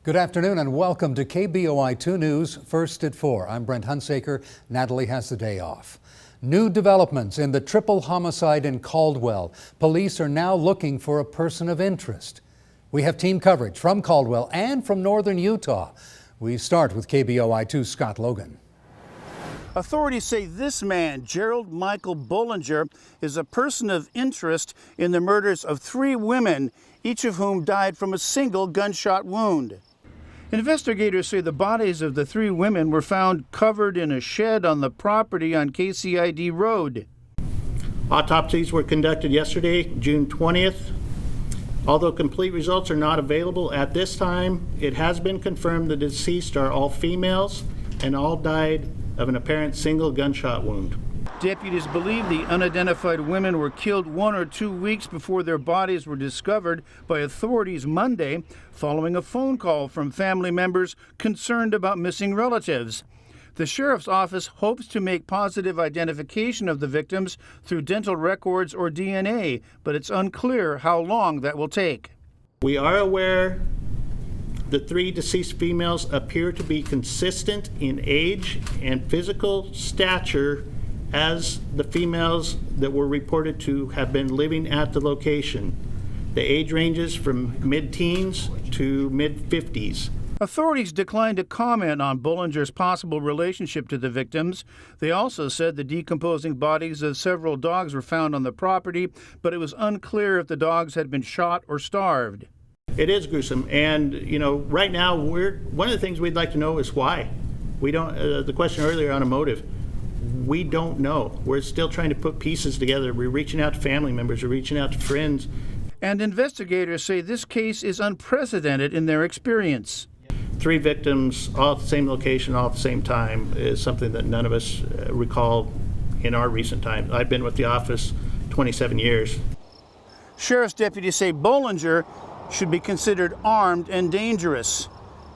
Good afternoon and welcome to KBOI 2 News, First at 4. I'm Brent Hunsaker. Natalie has the day off. New developments in the triple homicide in Caldwell. Police are now looking for a person of interest. We have team coverage from Caldwell and from northern Utah. We start with KBOI 2's Scott Logan. Authorities say this man, Gerald Michael Bollinger, is a person of interest in the murders of 3 women, each of whom died from a single gunshot wound. Investigators say the bodies of the 3 women were found covered in a shed on the property on KCID Road. Autopsies were conducted yesterday, June 20th. Although complete results are not available at this time, it has been confirmed the deceased are all females and all died of an apparent single gunshot wound. Deputies believe the unidentified women were killed 1 or 2 weeks before their bodies were discovered by authorities Monday, following a phone call from family members concerned about missing relatives. The sheriff's office hopes to make positive identification of the victims through dental records or DNA, but it's unclear how long that will take. We are aware the 3 deceased females appear to be consistent in age and physical stature as the females that were reported to have been living at the location. The age ranges from mid-teens to mid-50s. Authorities declined to comment on Bollinger's possible relationship to the victims. They also said the decomposing bodies of several dogs were found on the property, but it was unclear if the dogs had been shot or starved. It is gruesome, and right now one of the things we'd like to know is why. We don't. The question earlier on a motive. We don't know. We're still trying to put pieces together. We're reaching out to family members. We're reaching out to friends. And investigators say this case is unprecedented in their experience. 3 victims, all at the same location, all at the same time, is something that none of us recall in our recent times. I've been with the office 27 years. Sheriff's deputies say Bollinger should be considered armed and dangerous.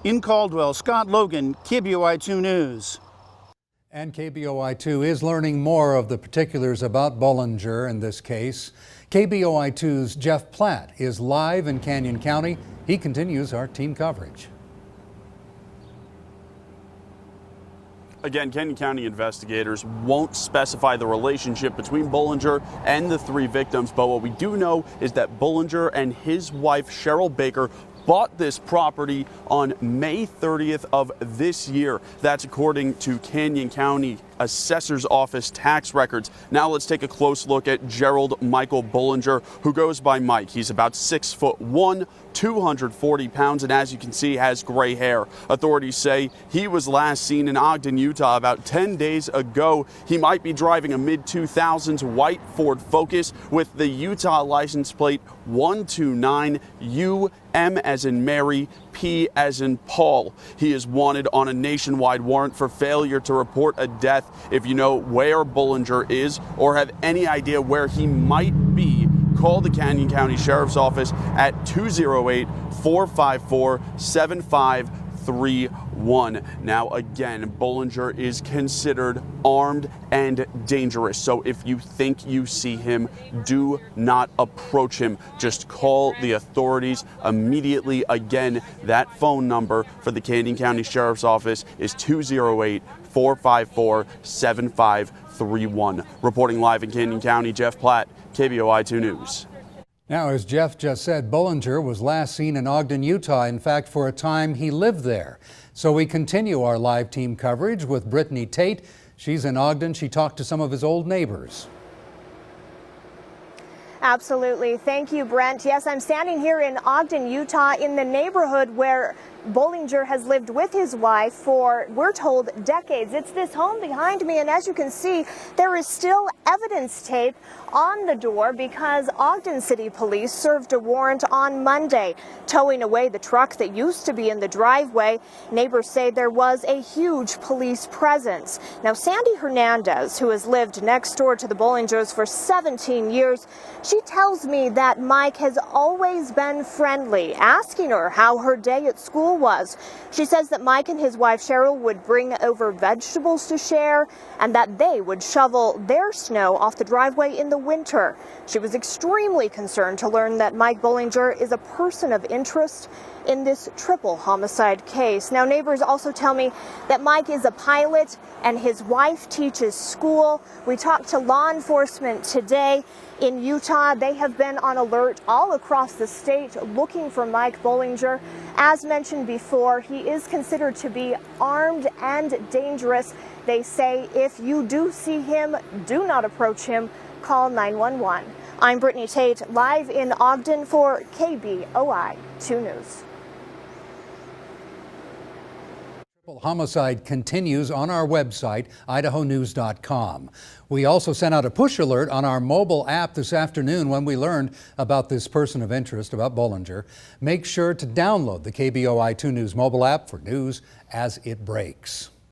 In Caldwell, Scott Logan, KBOI 2 News. And KBOI 2 is learning more of the particulars about Bollinger in this case. KBOI 2's Jeff Platt is live in Canyon County. He continues our team coverage. Again, Canyon County investigators won't specify the relationship between Bollinger and the 3 victims, but what we do know is that Bollinger and his wife, Cheryl Baker, bought this property on May 30th of this year. That's according to Canyon County Assessor's Office tax records. Now let's take a close look at Gerald Michael Bollinger, who goes by Mike. He's about 6'1", 240 pounds, and as you can see, has gray hair. Authorities say he was last seen in Ogden, Utah about 10 days ago. He might be driving a mid-2000s white Ford Focus with the Utah license plate 129UM as in Mary, P as in Paul. He is wanted on a nationwide warrant for failure to report a death. If you know where Bollinger is or have any idea where he might be, call the Canyon County Sheriff's Office at 208-454-7531. Now again, Bollinger is considered armed and dangerous. So if you think you see him, do not approach him. Just call the authorities immediately. Again, that phone number for the Canyon County Sheriff's Office is 208-454-7531. Reporting live in Canyon County, Jeff Platt, KBOI 2 News. Now, as Jeff just said, Bollinger was last seen in Ogden, Utah. In fact, for a time, he lived there. So we continue our live team coverage with Brittany Tate. She's in Ogden. She talked to some of his old neighbors. Absolutely. Thank you, Brent. Yes, I'm standing here in Ogden, Utah, in the neighborhood where Bollinger has lived with his wife for, we're told, decades. It's this home behind me, and as you can see, there is still evidence tape on the door because Ogden City Police served a warrant on Monday, towing away the truck that used to be in the driveway. Neighbors say there was a huge police presence. Now, Sandy Hernandez, who has lived next door to the Bollingers for 17 years, she tells me that Mike has always been friendly, asking her how her day at school was. She says that Mike and his wife Cheryl would bring over vegetables to share and that they would shovel their snow off the driveway in the winter. She was extremely concerned to learn that Mike Bollinger is a person of interest in this triple homicide case. Now, neighbors also tell me that Mike is a pilot and his wife teaches school. We talked to law enforcement today in Utah. They have been on alert all across the state looking for Mike Bollinger. As mentioned before, he is considered to be armed and dangerous. They say if you do see him, do not approach him. Call 911. I'm Brittany Tate, live in Ogden for KBOI 2 News. Homicide continues on our website, idahonews.com. We also sent out a push alert on our mobile app this afternoon when we learned about this person of interest, about Bollinger. Make sure to download the KBOI 2 News mobile app for news as it breaks.